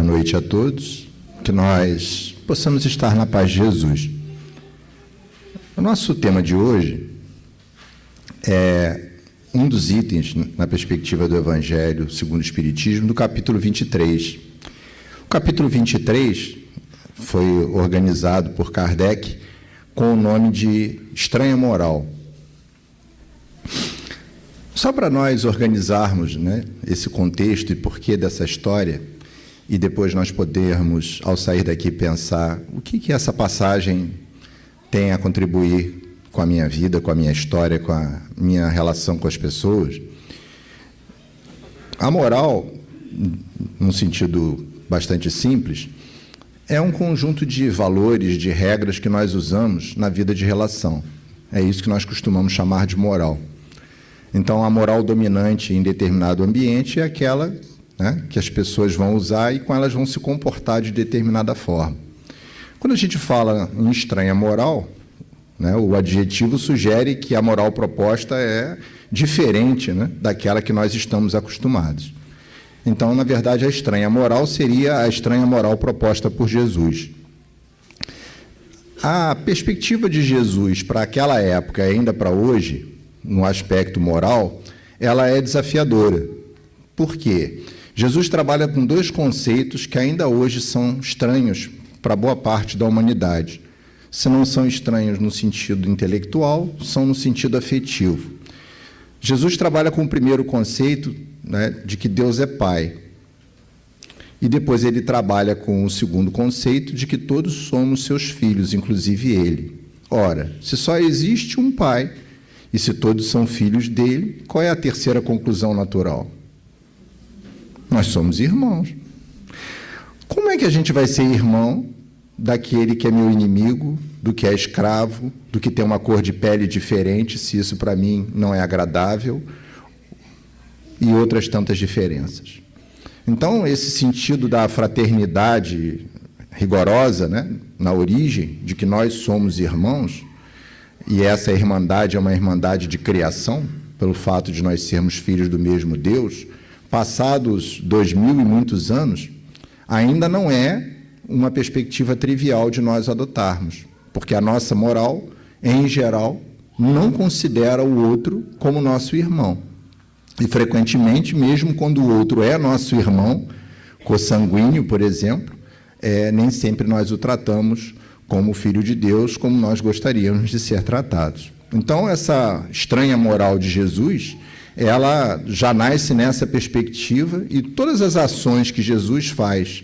Boa noite a todos, que nós possamos estar na paz de Jesus. O nosso tema de hoje é um dos itens, na perspectiva do Evangelho segundo o Espiritismo, do capítulo 23. O capítulo 23 foi organizado por Kardec com o nome de Estranha Moral. Só para nós organizarmos, esse contexto e porquê dessa história, e depois nós podermos, ao sair daqui, pensar o que essa passagem tem a contribuir com a minha vida, com a minha história, com a minha relação com as pessoas. A moral, num sentido bastante simples, é um conjunto de valores, de regras que nós usamos na vida de relação. É isso que nós costumamos chamar de moral. Então, a moral dominante em determinado ambiente é aquela que as pessoas vão usar e com elas vão se comportar de determinada forma. Quando a gente fala em estranha moral, o adjetivo sugere que a moral proposta é diferente daquela que nós estamos acostumados. Então, na verdade, a estranha moral seria a estranha moral proposta por Jesus. A perspectiva de Jesus para aquela época e ainda para hoje, no aspecto moral, ela é desafiadora. Por quê? Jesus trabalha com dois conceitos que ainda hoje são estranhos para boa parte da humanidade. Se não são estranhos no sentido intelectual, são no sentido afetivo. Jesus trabalha com o primeiro conceito, de que Deus é Pai. E depois ele trabalha com o segundo conceito de que todos somos seus filhos, inclusive ele. Ora, se só existe um Pai, e se todos são filhos dele, qual é a terceira conclusão natural? Nós somos irmãos. Como é que a gente vai ser irmão daquele que é meu inimigo, do que é escravo, do que tem uma cor de pele diferente, se isso para mim não é agradável, e outras tantas diferenças? Então, esse sentido da fraternidade rigorosa, na origem, de que nós somos irmãos, e essa irmandade é uma irmandade de criação, pelo fato de nós sermos filhos do mesmo Deus, passados 2000 e muitos anos, ainda não é uma perspectiva trivial de nós adotarmos, porque a nossa moral, em geral, não considera o outro como nosso irmão. E, frequentemente, mesmo quando o outro é nosso irmão, consanguíneo, por exemplo, nem sempre nós o tratamos como filho de Deus, como nós gostaríamos de ser tratados. Então, essa estranha moral de Jesus, ela já nasce nessa perspectiva, e todas as ações que Jesus faz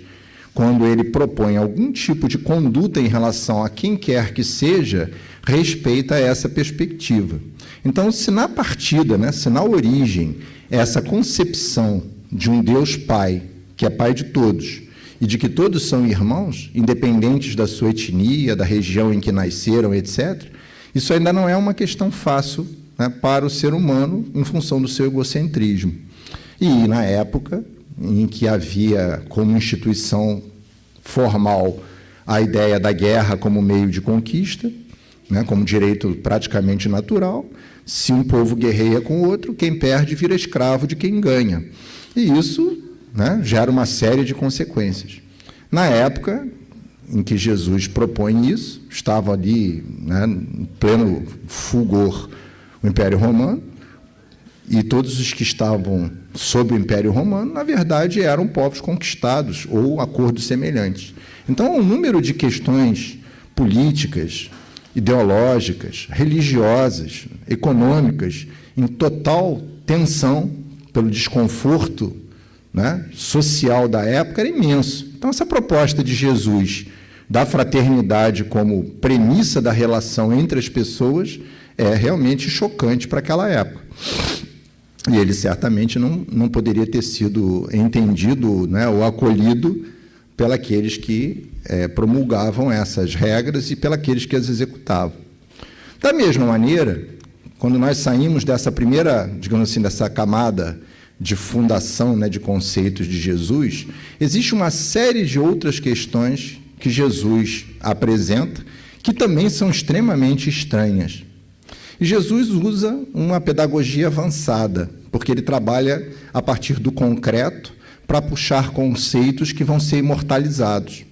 quando ele propõe algum tipo de conduta em relação a quem quer que seja, respeita essa perspectiva. Então, se na partida, se na origem, essa concepção de um Deus Pai, que é Pai de todos, e de que todos são irmãos, independentes da sua etnia, da região em que nasceram, etc., isso ainda não é uma questão fácil para o ser humano, em função do seu egocentrismo. E, na época em que havia como instituição formal a ideia da guerra como meio de conquista, como direito praticamente natural, se um povo guerreia com o outro, quem perde vira escravo de quem ganha. E isso gera uma série de consequências. Na época em que Jesus propõe isso, estava ali, em pleno fulgor, o Império Romano, e todos os que estavam sob o Império Romano, na verdade, eram povos conquistados ou acordos semelhantes. Então, o número de questões políticas, ideológicas, religiosas, econômicas, em total tensão pelo desconforto social da época era imenso. Então, essa proposta de Jesus da fraternidade como premissa da relação entre as pessoas é realmente chocante para aquela época. E ele certamente não poderia ter sido entendido ou acolhido pelos que promulgavam essas regras e pelos que as executavam. Da mesma maneira, quando nós saímos dessa primeira, digamos assim, dessa camada de fundação, de conceitos de Jesus, existe uma série de outras questões que Jesus apresenta, que também são extremamente estranhas. E Jesus usa uma pedagogia avançada, porque ele trabalha a partir do concreto para puxar conceitos que vão ser imortalizados.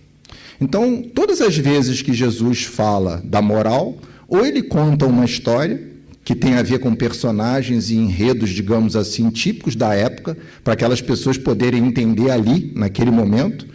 Então, todas as vezes que Jesus fala da moral, ou ele conta uma história que tem a ver com personagens e enredos, digamos assim, típicos da época, para aquelas pessoas poderem entender ali, naquele momento,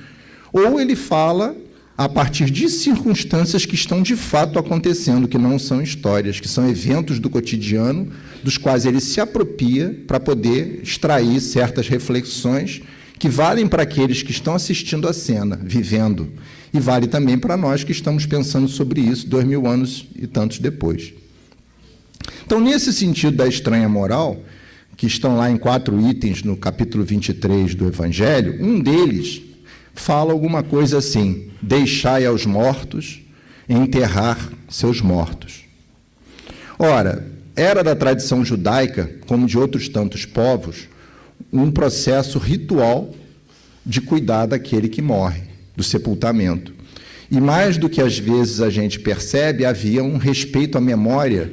ou ele fala a partir de circunstâncias que estão de fato acontecendo, que não são histórias, que são eventos do cotidiano, dos quais ele se apropria para poder extrair certas reflexões que valem para aqueles que estão assistindo a cena, vivendo, e vale também para nós que estamos pensando sobre isso 2000 anos e tantos depois. Então, nesse sentido da estranha moral, que estão lá em 4 itens no capítulo 23 do Evangelho, um deles fala alguma coisa assim: deixai aos mortos enterrar seus mortos. Ora, era da tradição judaica, como de outros tantos povos, um processo ritual de cuidar daquele que morre, do sepultamento. E mais do que às vezes a gente percebe, havia um respeito à memória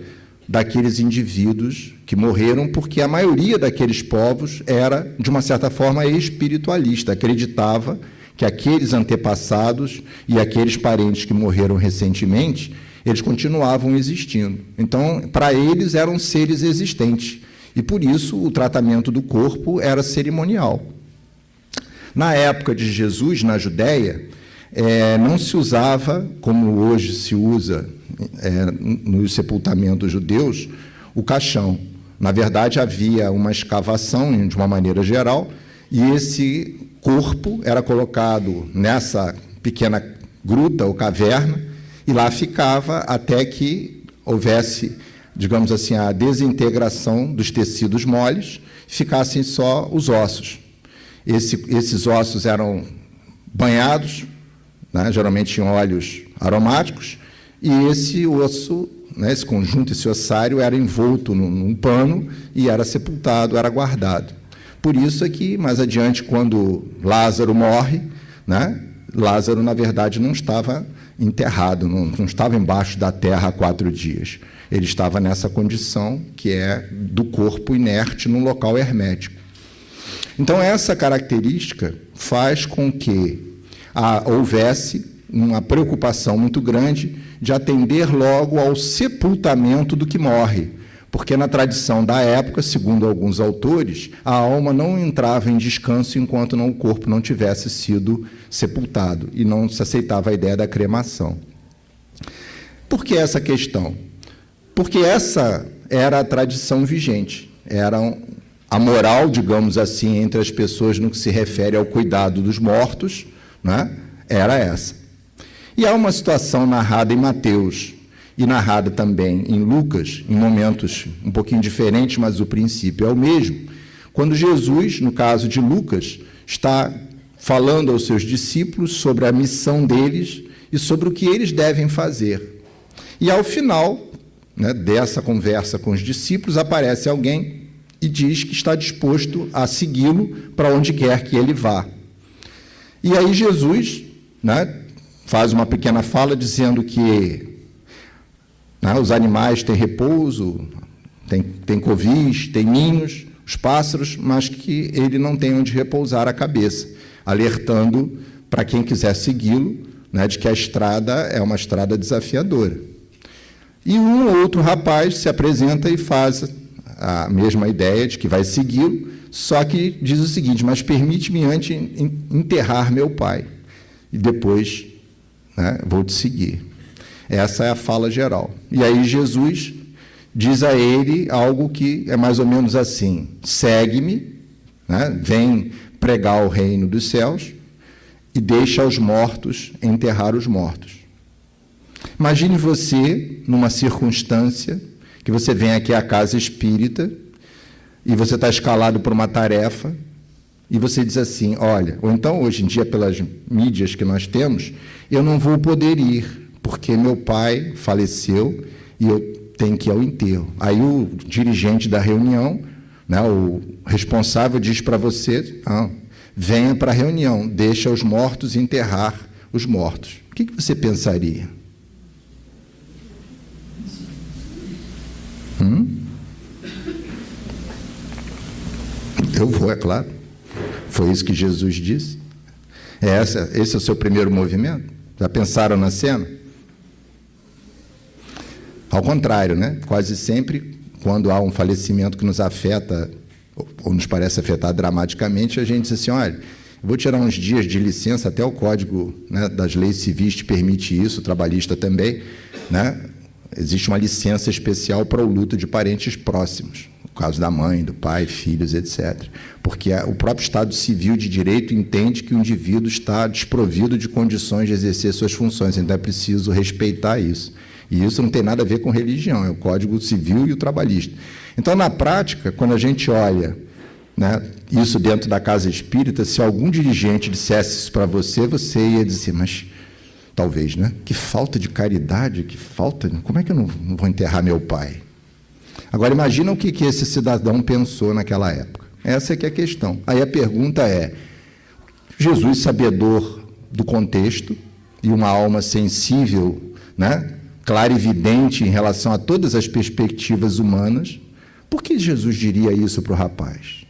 daqueles indivíduos que morreram, porque a maioria daqueles povos era, de uma certa forma, espiritualista, acreditava que aqueles antepassados e aqueles parentes que morreram recentemente, eles continuavam existindo. Então, para eles, eram seres existentes. E, por isso, o tratamento do corpo era cerimonial. Na época de Jesus, na Judéia, não se usava, como hoje se usa nos sepultamentos judeus, o caixão. Na verdade, havia uma escavação, de uma maneira geral, e esse corpo era colocado nessa pequena gruta ou caverna, e lá ficava até que houvesse, digamos assim, a desintegração dos tecidos moles, ficassem só os ossos. Esses ossos eram banhados, né, geralmente em óleos aromáticos, e esse osso, né, esse conjunto, esse ossário, era envolto num pano e era sepultado, era guardado. Por isso é que, mais adiante, quando Lázaro morre, né, Lázaro, na verdade, não estava enterrado, não estava embaixo da terra há 4 dias. Ele estava nessa condição que é do corpo inerte num local hermético. Então, essa característica faz com que houvesse uma preocupação muito grande de atender logo ao sepultamento do que morre, porque na tradição da época, segundo alguns autores, a alma não entrava em descanso enquanto o corpo não tivesse sido sepultado, e não se aceitava a ideia da cremação. Por que essa questão? Porque essa era a tradição vigente, era a moral, digamos assim, entre as pessoas no que se refere ao cuidado dos mortos, né? Era essa. E há uma situação narrada em Mateus e narrada também em Lucas, em momentos um pouquinho diferentes, mas o princípio é o mesmo, quando Jesus, no caso de Lucas, está falando aos seus discípulos sobre a missão deles e sobre o que eles devem fazer. E ao final, né, dessa conversa com os discípulos, aparece alguém e diz que está disposto a segui-lo para onde quer que ele vá. E aí Jesus, né, faz uma pequena fala dizendo que, né, os animais têm repouso, têm covis, têm ninhos, os pássaros, mas que ele não tem onde repousar a cabeça, alertando para quem quiser segui-lo, né, de que a estrada é uma estrada desafiadora. E um ou outro rapaz se apresenta e faz a mesma ideia de que vai segui-lo, só que diz o seguinte: mas permite-me antes enterrar meu pai, e depois, né, vou te seguir. Essa é a fala geral. E aí Jesus diz a ele algo que é mais ou menos assim: segue-me, né, vem pregar o reino dos céus e deixa os mortos enterrar os mortos. Imagine você numa circunstância que você vem aqui à casa espírita e você está escalado por uma tarefa e você diz assim: olha, ou então hoje em dia pelas mídias que nós temos, eu não vou poder ir porque meu pai faleceu e eu tenho que ir ao enterro. Aí o dirigente da reunião, né, o responsável, diz para você: venha para a reunião, deixa os mortos enterrar os mortos. O que você pensaria? Eu vou, é claro. Foi isso que Jesus disse? Esse é o seu primeiro movimento? Já pensaram na cena? Ao contrário, né? Quase sempre, quando há um falecimento que nos afeta, ou nos parece afetar dramaticamente, a gente diz assim, olha, eu vou tirar uns dias de licença, até o Código, né, das Leis Civis te permite isso, o trabalhista também, né? Existe uma licença especial para o luto de parentes próximos, no caso da mãe, do pai, filhos, etc. Porque o próprio Estado Civil de Direito entende que o indivíduo está desprovido de condições de exercer suas funções, então é preciso respeitar isso. E isso não tem nada a ver com religião, é o Código Civil e o trabalhista. Então, na prática, quando a gente olha, né, isso dentro da casa espírita, se algum dirigente dissesse isso para você, você ia dizer, mas talvez, né? Que falta de caridade, que falta... Como é que eu não vou enterrar meu pai? Agora, imagina o que esse cidadão pensou naquela época. Essa é que é a questão. Aí a pergunta é, Jesus, sabedor do contexto, e uma alma sensível, né, clarividente em relação a todas as perspectivas humanas, por que Jesus diria isso para o rapaz?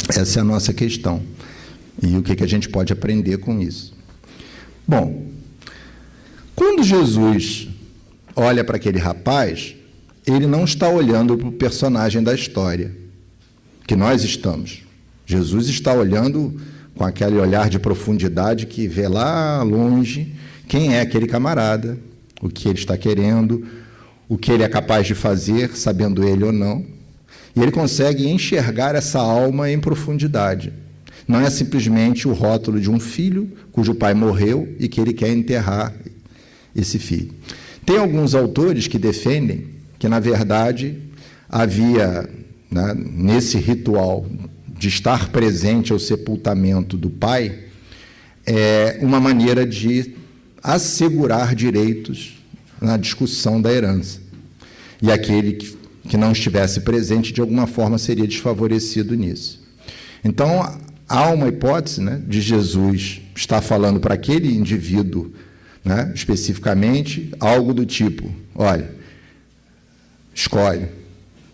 Essa é a nossa questão. E o que a gente pode aprender com isso? Bom, quando Jesus olha para aquele rapaz, ele não está olhando para o personagem da história, que nós estamos. Jesus está olhando com aquele olhar de profundidade que vê lá longe quem é aquele camarada, o que ele está querendo, o que ele é capaz de fazer, sabendo ele ou não. E ele consegue enxergar essa alma em profundidade. Não é simplesmente o rótulo de um filho cujo pai morreu e que ele quer enterrar esse filho. Tem alguns autores que defendem que, na verdade, havia, né, nesse ritual de estar presente ao sepultamento do pai, uma maneira de assegurar direitos na discussão da herança. E aquele que não estivesse presente, de alguma forma, seria desfavorecido nisso. Então, há uma hipótese, né, de Jesus estar falando para aquele indivíduo, né, especificamente, algo do tipo, olha, escolhe,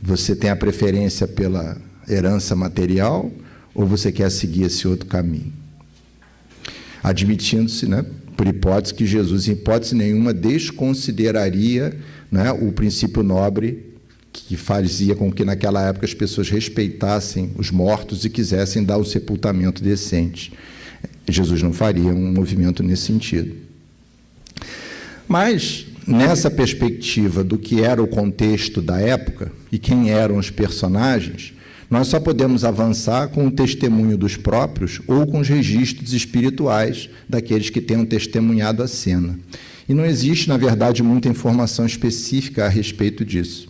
você tem a preferência pela herança material ou você quer seguir esse outro caminho? Admitindo-se, né, por hipótese, que Jesus, em hipótese nenhuma, desconsideraria, né, o princípio nobre que fazia com que, naquela época, as pessoas respeitassem os mortos e quisessem dar um sepultamento decente. Jesus não faria um movimento nesse sentido. Mas, nessa perspectiva do que era o contexto da época e quem eram os personagens, nós só podemos avançar com o testemunho dos próprios ou com os registros espirituais daqueles que tenham testemunhado a cena. E não existe, na verdade, muita informação específica a respeito disso.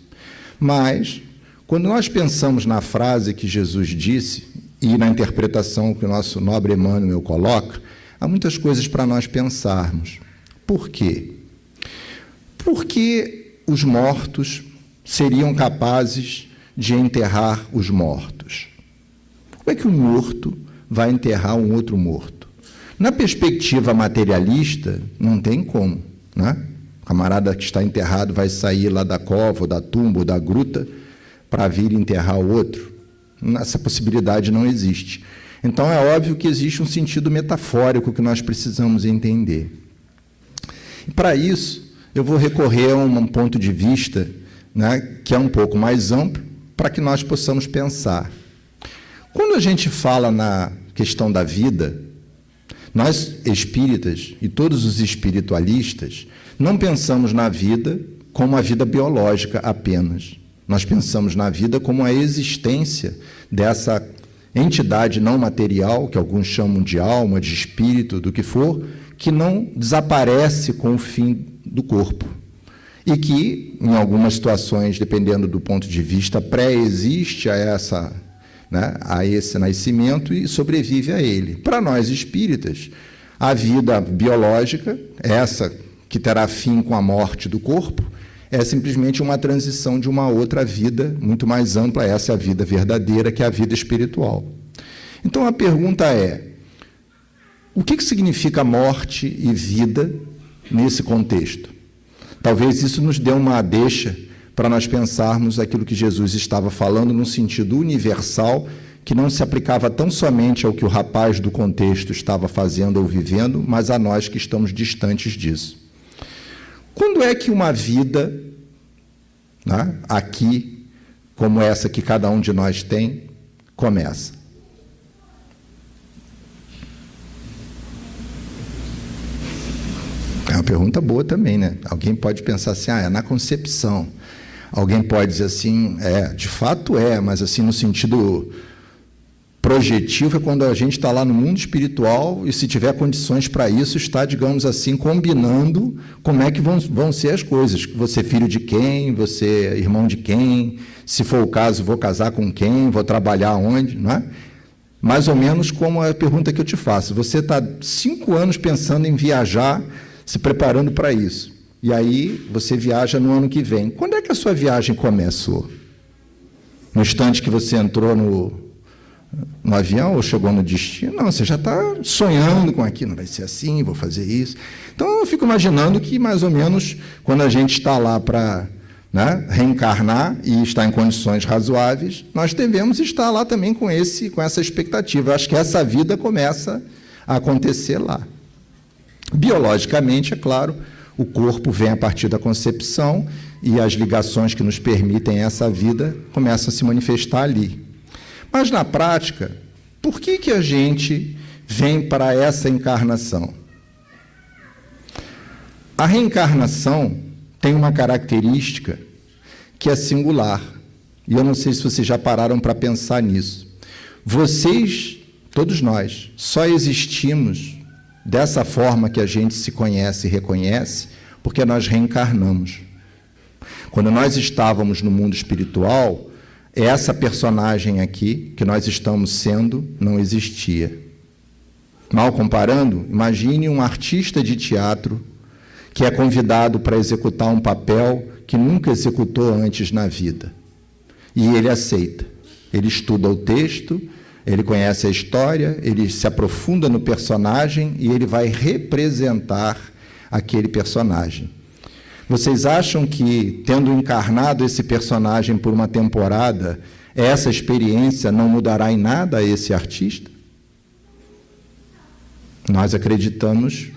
Mas, quando nós pensamos na frase que Jesus disse, e na interpretação que o nosso nobre Emmanuel coloca, há muitas coisas para nós pensarmos. Por quê? Porque os mortos seriam capazes de enterrar os mortos. Como é que um morto vai enterrar um outro morto? Na perspectiva materialista, não tem como, né? O camarada que está enterrado vai sair lá da cova, ou da tumba, ou da gruta, para vir enterrar o outro. Essa possibilidade não existe. Então, é óbvio que existe um sentido metafórico que nós precisamos entender. E, para isso, eu vou recorrer a um ponto de vista, né, que é um pouco mais amplo, para que nós possamos pensar. Quando a gente fala na questão da vida, nós espíritas e todos os espiritualistas não pensamos na vida como a vida biológica apenas. Nós pensamos na vida como a existência dessa entidade não material, que alguns chamam de alma, de espírito, do que for, que não desaparece com o fim do corpo. E que, em algumas situações, dependendo do ponto de vista, pré-existe a esse nascimento e sobrevive a ele. Para nós espíritas, a vida biológica, essa que terá fim com a morte do corpo, é simplesmente uma transição de uma outra vida muito mais ampla, essa é a vida verdadeira, que é a vida espiritual. Então, a pergunta é, o que significa morte e vida nesse contexto? Talvez isso nos dê uma deixa para nós pensarmos aquilo que Jesus estava falando num sentido universal, que não se aplicava tão somente ao que o rapaz do contexto estava fazendo ou vivendo, mas a nós que estamos distantes disso. Quando é que uma vida, né, aqui, como essa que cada um de nós tem, começa? É uma pergunta boa também, né? Alguém pode pensar assim, é na concepção. Alguém pode dizer assim, de fato mas assim, no sentido projetivo é quando a gente está lá no mundo espiritual e, se tiver condições para isso, está, digamos assim, combinando como é que vão ser as coisas. Você é filho de quem, você é irmão de quem, se for o caso, vou casar com quem, vou trabalhar onde, não é? Mais ou menos como a pergunta que eu te faço. Você está 5 anos pensando em viajar, se preparando para isso. E aí você viaja no ano que vem. Quando é que a sua viagem começou? No instante que você entrou no avião ou chegou no destino? Não, você já está sonhando com aquilo, vai ser assim, vou fazer isso. Então, eu fico imaginando que, mais ou menos, quando a gente está lá para, né, reencarnar e estar em condições razoáveis, nós devemos estar lá também com essa expectativa. Eu acho que essa vida começa a acontecer lá. Biologicamente, é claro, o corpo vem a partir da concepção e as ligações que nos permitem essa vida começam a se manifestar ali. Mas, na prática, por que a gente vem para essa encarnação? A reencarnação tem uma característica que é singular, e eu não sei se vocês já pararam para pensar nisso. Vocês, todos nós, só existimos dessa forma que a gente se conhece e reconhece, porque nós reencarnamos. Quando nós estávamos no mundo espiritual, essa personagem aqui, que nós estamos sendo, não existia. Mal comparando, imagine um artista de teatro que é convidado para executar um papel que nunca executou antes na vida. E ele aceita. Ele estuda o texto, ele conhece a história, ele se aprofunda no personagem e ele vai representar aquele personagem. Vocês acham que, tendo encarnado esse personagem por uma temporada, essa experiência não mudará em nada a esse artista? Nós acreditamos,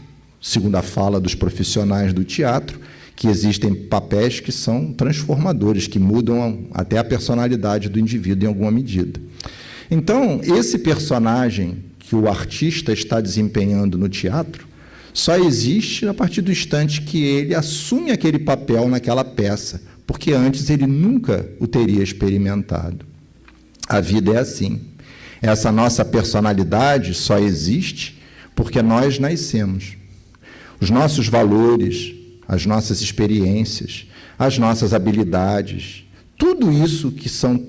segundo a fala dos profissionais do teatro, que existem papéis que são transformadores, que mudam até a personalidade do indivíduo em alguma medida. Então, esse personagem que o artista está desempenhando no teatro só existe a partir do instante que ele assume aquele papel naquela peça, porque antes ele nunca o teria experimentado. A vida é assim. Essa nossa personalidade só existe porque nós nascemos. Os nossos valores, as nossas experiências, as nossas habilidades, tudo isso que são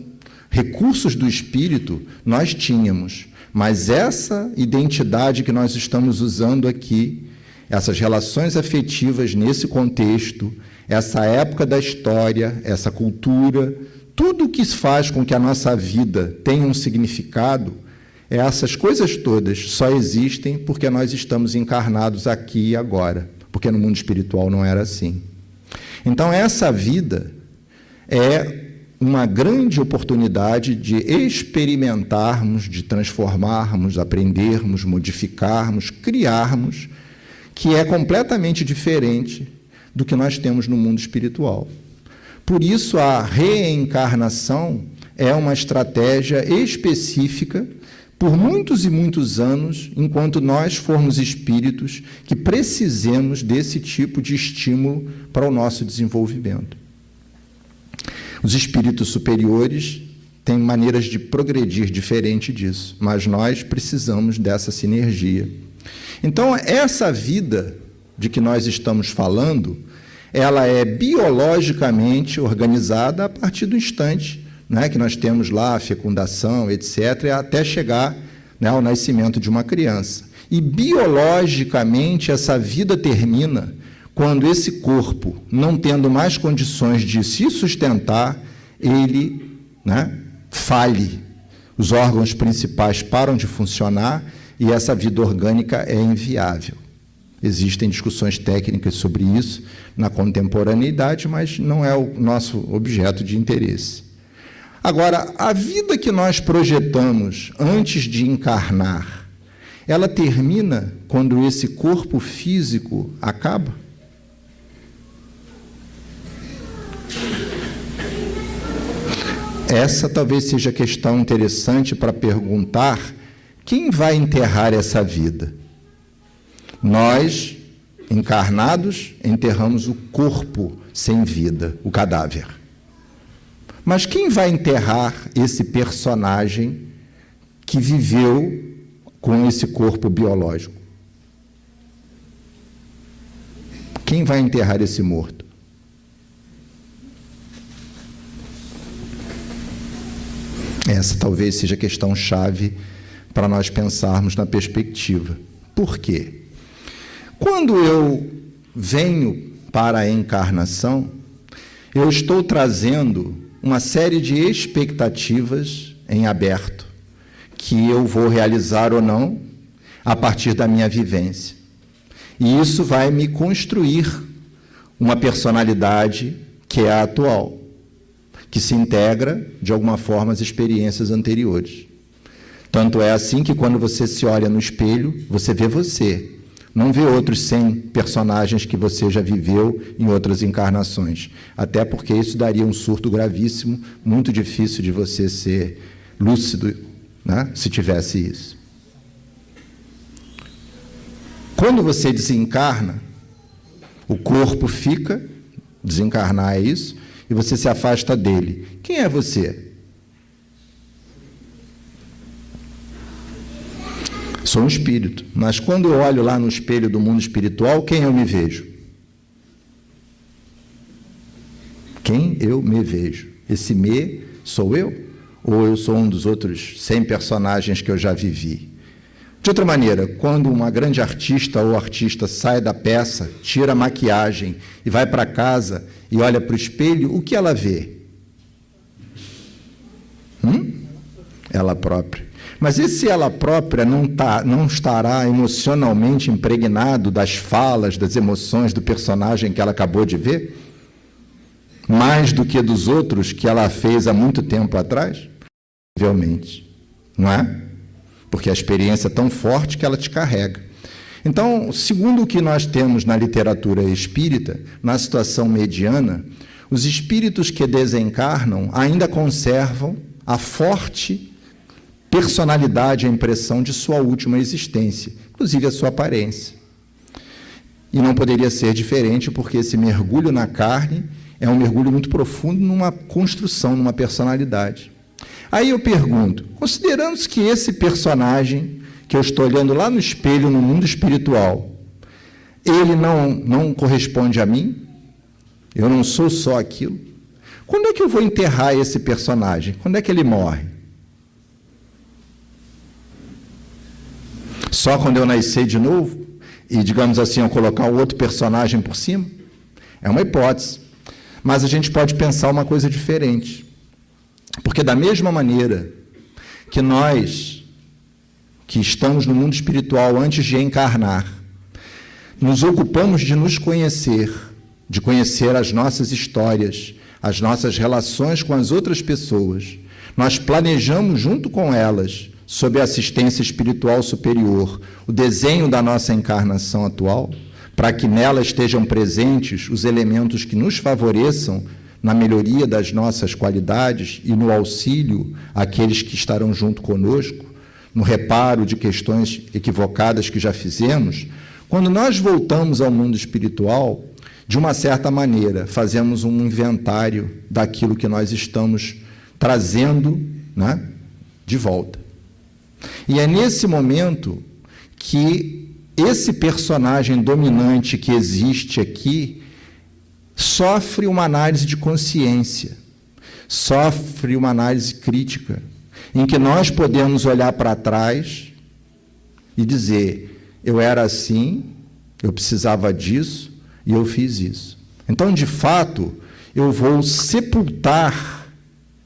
recursos do espírito, nós tínhamos. Mas essa identidade que nós estamos usando aqui, essas relações afetivas nesse contexto, essa época da história, essa cultura, tudo o que faz com que a nossa vida tenha um significado, essas coisas todas só existem porque nós estamos encarnados aqui e agora, porque no mundo espiritual não era assim. Então, essa vida é uma grande oportunidade de experimentarmos, de transformarmos, aprendermos, modificarmos, criarmos, que é completamente diferente do que nós temos no mundo espiritual. Por isso, a reencarnação é uma estratégia específica por muitos e muitos anos, enquanto nós formos espíritos que precisemos desse tipo de estímulo para o nosso desenvolvimento. Os espíritos superiores têm maneiras de progredir diferente disso, mas nós precisamos dessa sinergia. Então, essa vida de que nós estamos falando, ela é biologicamente organizada a partir do instante, né, que nós temos lá a fecundação, etc., até chegar, né, ao nascimento de uma criança. E, biologicamente, essa vida termina quando esse corpo, não tendo mais condições de se sustentar, ele, né, fale. Os órgãos principais param de funcionar e essa vida orgânica é inviável. Existem discussões técnicas sobre isso na contemporaneidade, mas não é o nosso objeto de interesse. Agora, a vida que nós projetamos antes de encarnar, ela termina quando esse corpo físico acaba? Essa talvez seja a questão interessante para perguntar: quem vai enterrar essa vida? Nós, encarnados, enterramos o corpo sem vida, o cadáver. Mas quem vai enterrar esse personagem que viveu com esse corpo biológico? Quem vai enterrar esse morto? Essa talvez seja a questão-chave para nós pensarmos na perspectiva. Por quê? Quando eu venho para a encarnação, eu estou trazendo uma série de expectativas em aberto, que eu vou realizar ou não a partir da minha vivência. E isso vai me construir uma personalidade que é a atual, que se integra, de alguma forma, às experiências anteriores. Tanto é assim que, quando você se olha no espelho, você vê você, não vê outros 100 personagens que você já viveu em outras encarnações. Até porque isso daria um surto gravíssimo, muito difícil de você ser lúcido, né, se tivesse isso. Quando você desencarna, o corpo fica, desencarnar é isso, e você se afasta dele. Quem é você? Sou um espírito, mas quando eu olho lá no espelho do mundo espiritual, quem eu me vejo? Quem eu me vejo? Esse me sou eu? Ou eu sou um dos outros 100 personagens que eu já vivi? De outra maneira, quando uma grande artista ou artista sai da peça, tira a maquiagem e vai para casa e olha para o espelho, o que ela vê? Ela própria. Mas esse ela própria não estará emocionalmente impregnado das falas, das emoções do personagem que ela acabou de ver? Mais do que dos outros que ela fez há muito tempo atrás? Provavelmente. Não é? Porque a experiência é tão forte que ela te carrega. Então, segundo o que nós temos na literatura espírita, na situação mediana, os espíritos que desencarnam ainda conservam a forte personalidade, a impressão de sua última existência, inclusive a sua aparência. E não poderia ser diferente, porque esse mergulho na carne é um mergulho muito profundo numa construção, numa personalidade. Aí eu pergunto, considerando que esse personagem que eu estou olhando lá no espelho, no mundo espiritual, ele não corresponde a mim? Eu não sou só aquilo? Quando é que eu vou enterrar esse personagem? Quando é que ele morre? Só quando eu nascer de novo? E, digamos assim, eu colocar um outro personagem por cima? É uma hipótese. Mas a gente pode pensar uma coisa diferente. Porque da mesma maneira que nós, que estamos no mundo espiritual antes de encarnar, nos ocupamos de nos conhecer, de conhecer as nossas histórias, as nossas relações com as outras pessoas, nós planejamos junto com elas, sob a assistência espiritual superior, o desenho da nossa encarnação atual, para que nela estejam presentes os elementos que nos favoreçam na melhoria das nossas qualidades e no auxílio àqueles que estarão junto conosco, no reparo de questões equivocadas que já fizemos. Quando nós voltamos ao mundo espiritual, de uma certa maneira, fazemos um inventário daquilo que nós estamos trazendo, né, de volta. E é nesse momento que esse personagem dominante que existe aqui sofre uma análise de consciência, sofre uma análise crítica, em que nós podemos olhar para trás e dizer, eu era assim, eu precisava disso e eu fiz isso. Então, de fato, eu vou sepultar,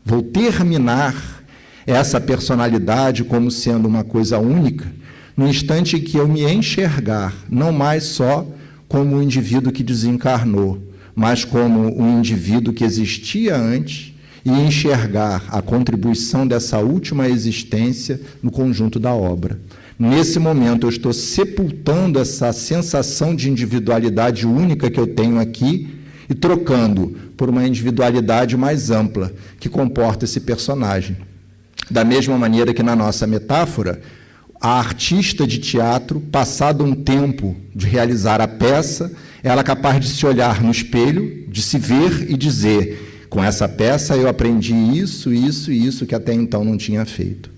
vou terminar essa personalidade como sendo uma coisa única, no instante em que eu me enxergar, não mais só como um indivíduo que desencarnou, mas como um indivíduo que existia antes, e enxergar a contribuição dessa última existência no conjunto da obra. Nesse momento, eu estou sepultando essa sensação de individualidade única que eu tenho aqui e trocando por uma individualidade mais ampla, que comporta esse personagem. Da mesma maneira que, na nossa metáfora, a artista de teatro, passado um tempo de realizar a peça, ela é capaz de se olhar no espelho, de se ver e dizer: com essa peça eu aprendi isso, isso e isso que até então não tinha feito.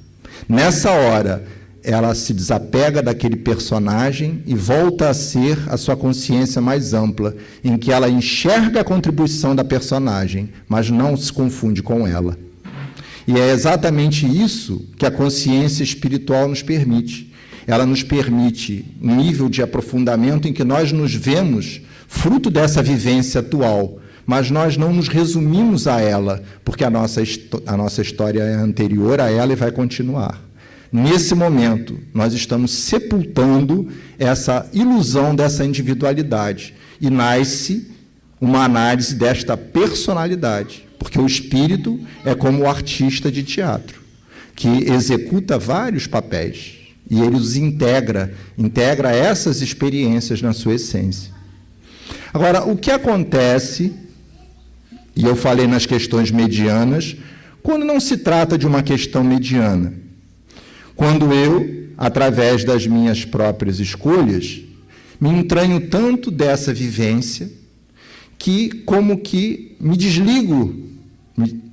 Nessa hora, ela se desapega daquele personagem e volta a ser a sua consciência mais ampla, em que ela enxerga a contribuição da personagem, mas não se confunde com ela. E é exatamente isso que a consciência espiritual nos permite. Ela nos permite um nível de aprofundamento em que nós nos vemos fruto dessa vivência atual, mas nós não nos resumimos a ela, porque a nossa história é anterior a ela e vai continuar. Nesse momento, nós estamos sepultando essa ilusão dessa individualidade e nasce uma análise desta personalidade, porque o espírito é como o artista de teatro, que executa vários papéis e ele os integra essas experiências na sua essência. Agora, o que acontece, e eu falei nas questões medianas, quando não se trata de uma questão mediana? Quando eu, através das minhas próprias escolhas, me entranho tanto dessa vivência que, como que me desligo,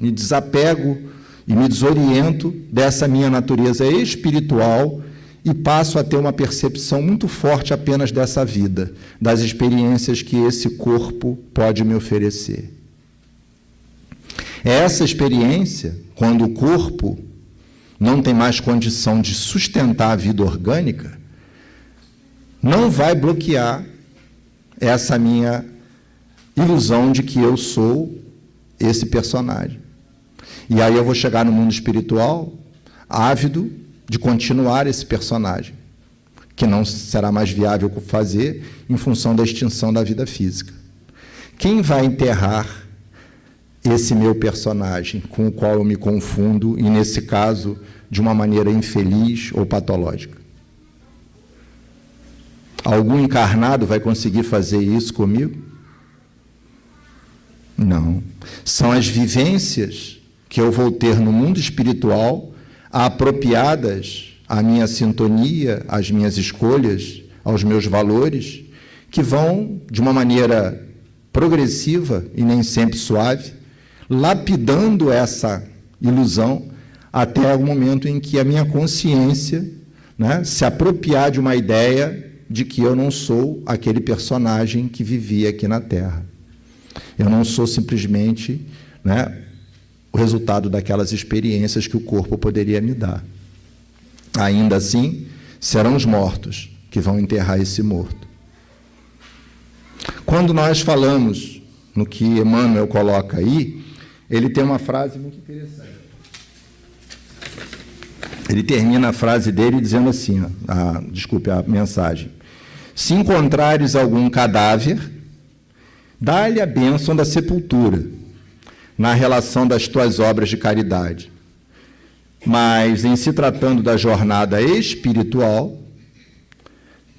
me desapego e me desoriento dessa minha natureza espiritual e passo a ter uma percepção muito forte apenas dessa vida, das experiências que esse corpo pode me oferecer. Essa experiência, quando o corpo não tem mais condição de sustentar a vida orgânica, não vai bloquear essa minha ilusão de que eu sou esse personagem. E aí eu vou chegar no mundo espiritual ávido de continuar esse personagem, que não será mais viável fazer em função da extinção da vida física. Quem vai enterrar esse meu personagem, com o qual eu me confundo, e, nesse caso, de uma maneira infeliz ou patológica? Algum encarnado vai conseguir fazer isso comigo? Não. São as vivências que eu vou ter no mundo espiritual, apropriadas à minha sintonia, às minhas escolhas, aos meus valores, que vão, de uma maneira progressiva e nem sempre suave, lapidando essa ilusão até o momento em que a minha consciência, né, se apropriar de uma ideia de que eu não sou aquele personagem que vivia aqui na Terra. Eu não sou simplesmente, né, o resultado daquelas experiências que o corpo poderia me dar. Ainda assim, serão os mortos que vão enterrar esse morto. Quando nós falamos no que Emmanuel coloca aí, ele tem uma frase muito interessante. Ele termina a frase dele dizendo assim, desculpe a mensagem: se encontrares algum cadáver, dá-lhe a bênção da sepultura, na relação das tuas obras de caridade. Mas, em se tratando da jornada espiritual,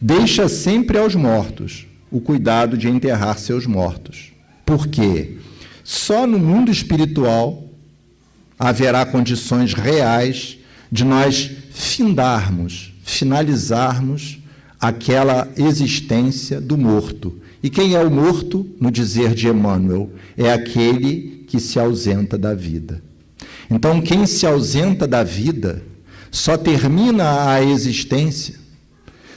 deixa sempre aos mortos o cuidado de enterrar seus mortos. Por quê? Só no mundo espiritual haverá condições reais de nós finalizarmos aquela existência do morto. E quem é o morto, no dizer de Emmanuel? É aquele que se ausenta da vida. Então, quem se ausenta da vida só termina a existência,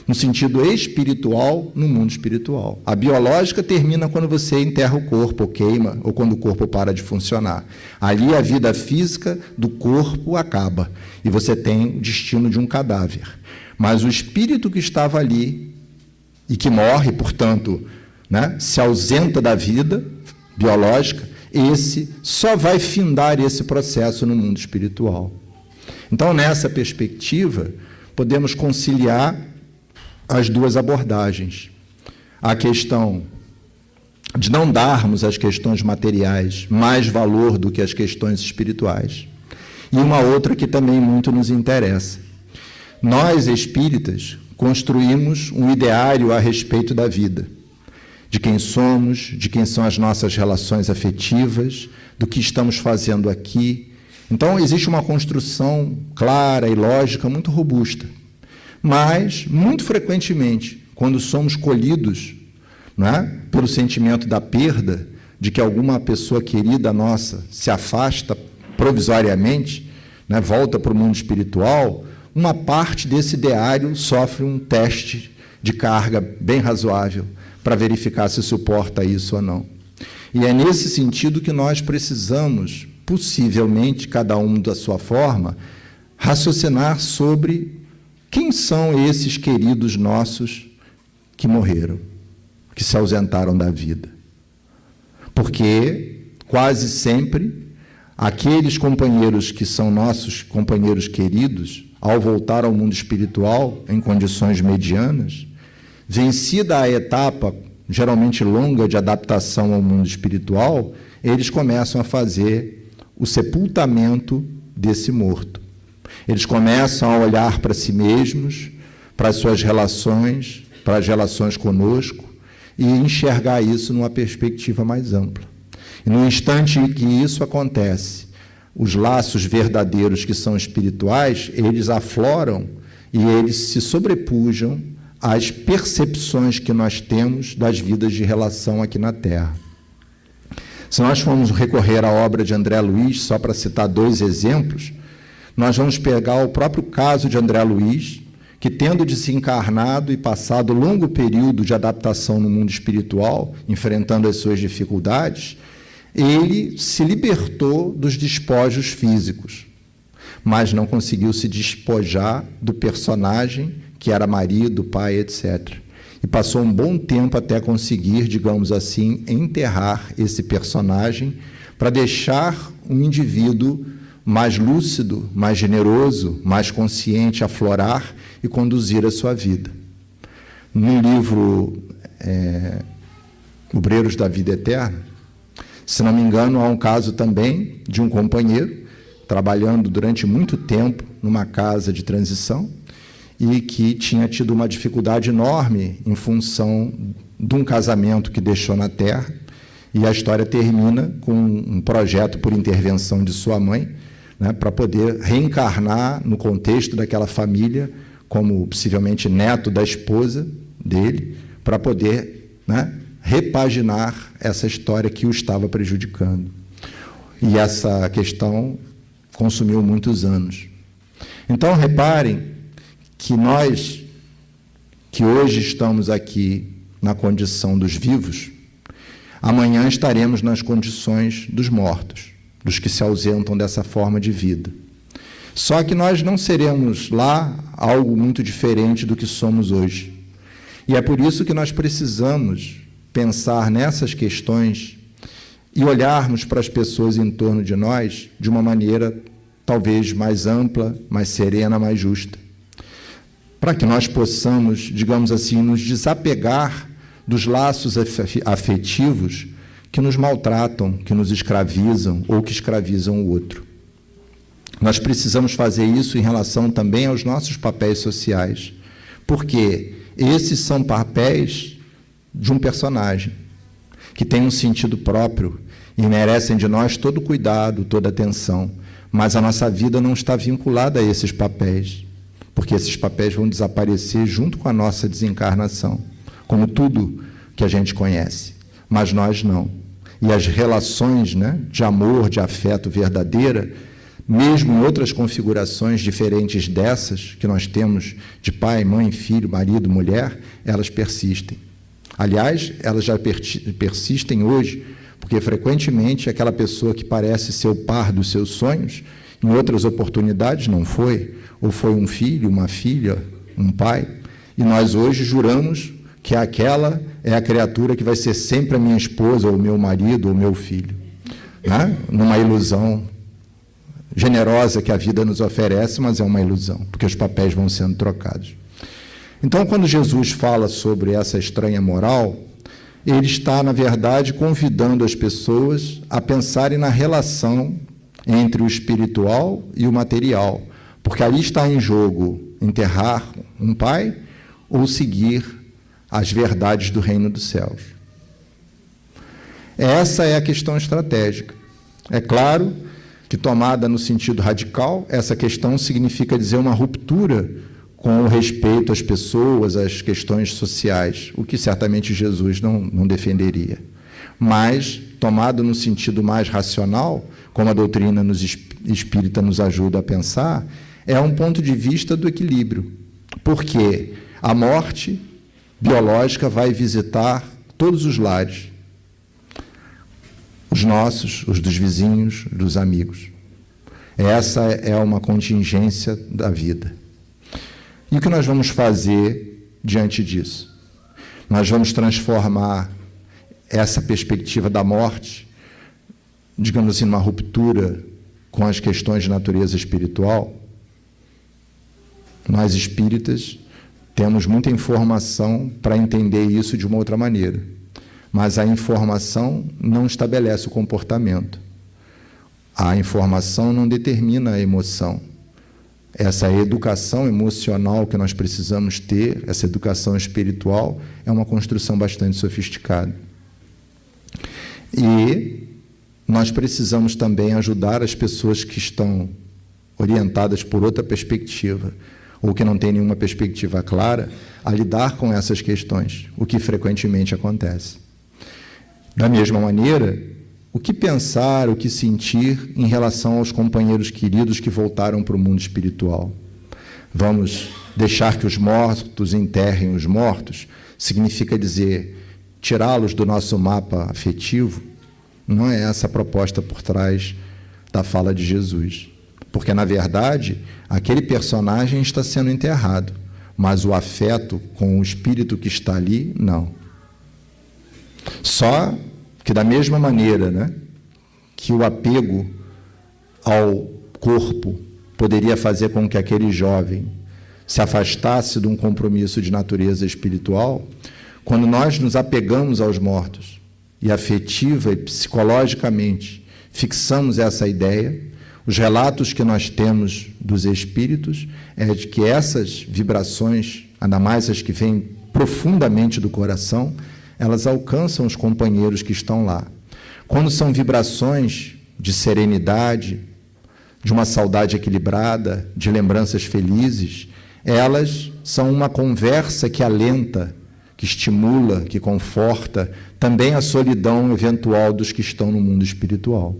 no sentido espiritual, no mundo espiritual. A biológica termina quando você enterra o corpo, ou queima, ou quando o corpo para de funcionar. Ali a vida física do corpo acaba, e você tem o destino de um cadáver. Mas o espírito que estava ali, e que morre, portanto, né, se ausenta da vida biológica, esse só vai findar esse processo no mundo espiritual. Então, nessa perspectiva, podemos conciliar as duas abordagens. A questão de não darmos às questões materiais mais valor do que às questões espirituais. E uma outra que também muito nos interessa. Nós, espíritas, construímos um ideário a respeito da vida, de quem somos, de quem são as nossas relações afetivas, do que estamos fazendo aqui. Então, existe uma construção clara e lógica muito robusta. Mas, muito frequentemente, quando somos colhidos, não é, pelo sentimento da perda, de que alguma pessoa querida nossa se afasta provisoriamente, né, volta para o mundo espiritual, uma parte desse ideário sofre um teste de carga bem razoável para verificar se suporta isso ou não. E é nesse sentido que nós precisamos, possivelmente, cada um da sua forma, raciocinar sobre quem são esses queridos nossos que morreram, que se ausentaram da vida. Porque, quase sempre, aqueles companheiros que são nossos companheiros queridos, ao voltar ao mundo espiritual, em condições medianas, vencida a etapa, geralmente longa, de adaptação ao mundo espiritual, eles começam a fazer o sepultamento desse morto. Eles começam a olhar para si mesmos, para as suas relações, para as relações conosco, e enxergar isso numa perspectiva mais ampla. E no instante em que isso acontece, os laços verdadeiros que são espirituais, eles afloram e eles se sobrepujam às percepções que nós temos das vidas de relação aqui na Terra. Se nós formos recorrer à obra de André Luiz, só para citar 2 exemplos, nós vamos pegar o próprio caso de André Luiz, que, tendo desencarnado e passado longo período de adaptação no mundo espiritual, enfrentando as suas dificuldades, ele se libertou dos despojos físicos, mas não conseguiu se despojar do personagem que era marido, pai, etc. E passou um bom tempo até conseguir, digamos assim, enterrar esse personagem para deixar um indivíduo mais lúcido, mais generoso, mais consciente aflorar e conduzir a sua vida. No livro Obreiros da Vida Eterna, se não me engano, há um caso também de um companheiro trabalhando durante muito tempo numa casa de transição e que tinha tido uma dificuldade enorme em função de um casamento que deixou na Terra, e a história termina com um projeto por intervenção de sua mãe, né, para poder reencarnar no contexto daquela família como possivelmente neto da esposa dele, para poder, né, repaginar essa história que o estava prejudicando. E essa questão consumiu muitos anos. Então, reparem que nós, que hoje estamos aqui na condição dos vivos, amanhã estaremos nas condições dos mortos, dos que se ausentam dessa forma de vida. Só que nós não seremos lá algo muito diferente do que somos hoje. E é por isso que nós precisamos pensar nessas questões e olharmos para as pessoas em torno de nós de uma maneira talvez mais ampla, mais serena, mais justa, para que nós possamos, digamos assim, nos desapegar dos laços afetivos que nos maltratam, que nos escravizam ou que escravizam o outro. Nós precisamos fazer isso em relação também aos nossos papéis sociais, porque esses são papéis de um personagem que tem um sentido próprio e merecem de nós todo cuidado, toda atenção, mas a nossa vida não está vinculada a esses papéis, porque esses papéis vão desaparecer junto com a nossa desencarnação, como tudo que a gente conhece, mas nós não. E as relações, né, de amor, de afeto verdadeira, mesmo em outras configurações diferentes dessas que nós temos de pai, mãe, filho, marido, mulher, elas persistem. Aliás, elas já persistem hoje, porque frequentemente aquela pessoa que parece ser o par dos seus sonhos, em outras oportunidades não foi, ou foi um filho, uma filha, um pai, e nós hoje juramos que aquela é a criatura que vai ser sempre a minha esposa, ou meu marido, ou meu filho, né? Numa ilusão generosa que a vida nos oferece, mas é uma ilusão, porque os papéis vão sendo trocados. Então, quando Jesus fala sobre essa estranha moral, ele está, na verdade, convidando as pessoas a pensarem na relação entre o espiritual e o material, porque ali está em jogo enterrar um pai ou seguir as verdades do reino dos céus. Essa é a questão estratégica. É claro que, tomada no sentido radical, essa questão significa dizer uma ruptura com o respeito às pessoas, às questões sociais, o que certamente Jesus não defenderia. Mas, tomado no sentido mais racional, como a doutrina espírita nos ajuda a pensar, é um ponto de vista do equilíbrio, porque a morte biológica vai visitar todos os lares, os nossos, os dos vizinhos, dos amigos. Essa é uma contingência da vida. E o que nós vamos fazer diante disso? Nós vamos transformar essa perspectiva da morte, digamos assim, numa ruptura com as questões de natureza espiritual. Nós espíritas temos muita informação para entender isso de uma outra maneira, mas a informação não estabelece o comportamento. A informação não determina a emoção. Essa educação emocional que nós precisamos ter, essa educação espiritual, é uma construção bastante sofisticada. E nós precisamos também ajudar as pessoas que estão orientadas por outra perspectiva, ou que não têm nenhuma perspectiva clara, a lidar com essas questões, o que frequentemente acontece. Da mesma maneira, o que pensar, o que sentir em relação aos companheiros queridos que voltaram para o mundo espiritual? Vamos deixar que os mortos enterrem os mortos? Significa dizer, tirá-los do nosso mapa afetivo? Não é essa a proposta por trás da fala de Jesus. Porque, na verdade, aquele personagem está sendo enterrado, mas o afeto com o espírito que está ali, não. Só que, da mesma maneira, que o apego ao corpo poderia fazer com que aquele jovem se afastasse de um compromisso de natureza espiritual, quando nós nos apegamos aos mortos e afetiva e psicologicamente fixamos essa ideia, os relatos que nós temos dos espíritos é de que essas vibrações, ainda mais as que vêm profundamente do coração, elas alcançam os companheiros que estão lá. Quando são vibrações de serenidade, de uma saudade equilibrada, de lembranças felizes, elas são uma conversa que alenta, que estimula, que conforta também a solidão eventual dos que estão no mundo espiritual.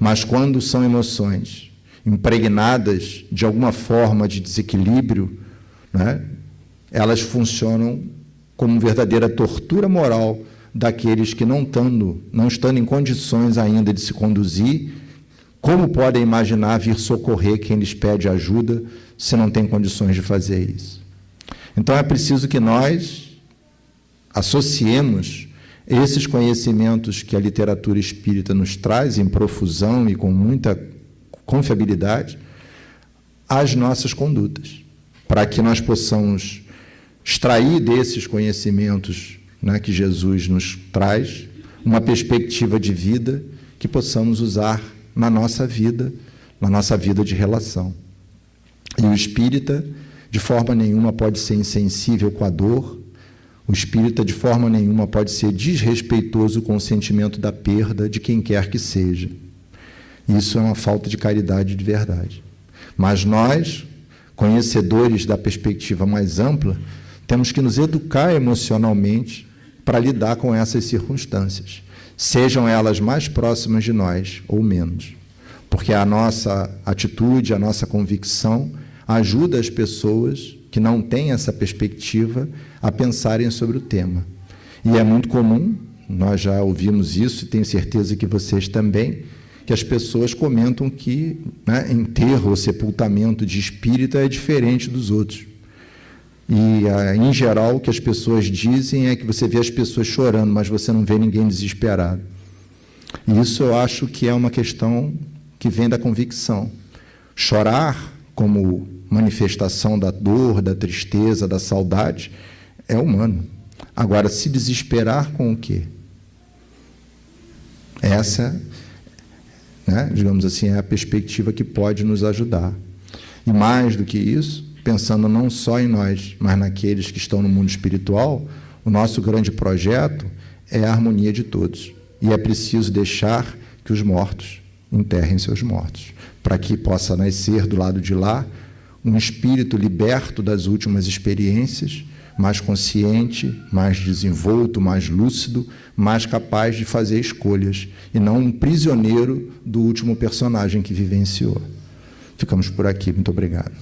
Mas quando são emoções impregnadas de alguma forma de desequilíbrio, elas funcionam como verdadeira tortura moral daqueles que não estando em condições ainda de se conduzir, como podem imaginar vir socorrer quem lhes pede ajuda se não tem condições de fazer isso? Então é preciso que nós associemos esses conhecimentos que a literatura espírita nos traz em profusão e com muita confiabilidade às nossas condutas, para que nós possamos extrair desses conhecimentos que Jesus nos traz uma perspectiva de vida que possamos usar na nossa vida de relação. E o espírita, de forma nenhuma, pode ser insensível com a dor. O espírita, de forma nenhuma, pode ser desrespeitoso com o sentimento da perda de quem quer que seja. Isso é uma falta de caridade de verdade. Mas nós, conhecedores da perspectiva mais ampla, temos que nos educar emocionalmente para lidar com essas circunstâncias, sejam elas mais próximas de nós ou menos. Porque a nossa atitude, a nossa convicção ajuda as pessoas que não têm essa perspectiva a pensarem sobre o tema. E é muito comum, nós já ouvimos isso, e tenho certeza que vocês também, que as pessoas comentam que enterro ou sepultamento de espírita é diferente dos outros. E, em geral, o que as pessoas dizem é que você vê as pessoas chorando, mas você não vê ninguém desesperado. E isso eu acho que é uma questão que vem da convicção. Chorar como manifestação da dor, da tristeza, da saudade, é humano. Agora, se desesperar com o quê? Essa, digamos assim, é a perspectiva que pode nos ajudar. E mais do que isso, pensando não só em nós, mas naqueles que estão no mundo espiritual, o nosso grande projeto é a harmonia de todos. E é preciso deixar que os mortos enterrem seus mortos, para que possa nascer do lado de lá um espírito liberto das últimas experiências, mais consciente, mais desenvolto, mais lúcido, mais capaz de fazer escolhas, e não um prisioneiro do último personagem que vivenciou. Ficamos por aqui. Muito obrigado.